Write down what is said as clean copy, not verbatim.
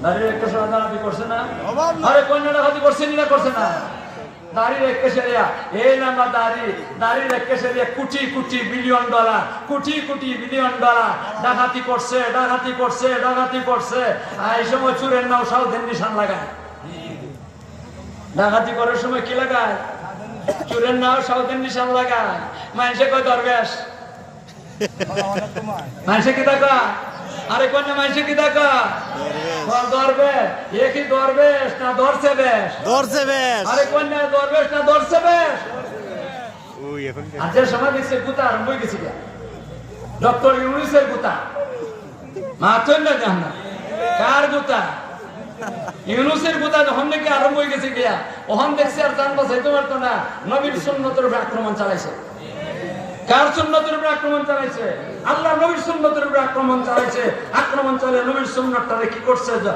দাড়ি রেখে ডাকাতি করছে না? আরে কন্যা ডাকাতি করছে না করছে না? দাড়ি রেখে সেরিয়া এই নাম্বা দাড়ি রেখে সেরিয়া crore crore billion dollar crore crore billion dollar ডাকাতি করছে ডাকাতি করছে ডাকাতি করছে। এই সময় চুরের নাও সাউথের নিশান লাগায়। ডাকাতি করার সময় কি লাগায়? চুরের নাও সাউথের নিশান লাগায়। মানুষে কয় দরবেশ, মানুষে কি দেখা? আরে কন্যা মানুষে কি দেখা? দরবেশ। এ কি দরবেশ না ধরছে বেশ? ধরছে বেশ। আরে কন্যা দরবেশ না ধরছে বেশ? আজকের সময় দেখছে গুতা আরম্ভ হয়ে গেছে। ডক্টর ইউনুসের গুতা মাথন না জান না কার গুতা? ইউনুসের গুতা যখন নাকি আরম্ভ হয়ে গেছে গিয়া ওখান দেখছে আর জান বাঁচাইতে পারতো না। নবীর সুন্নতের উপর আক্রমণ চালাইছে। কার সুন্নতের উপর আক্রমণ চালাইছে? আল্লাহ নবীর সুন্নতের উপর আক্রমণ চালাইছে। আক্রমণ চালিয়ে নবীর সুন্নতটারে কি করছে?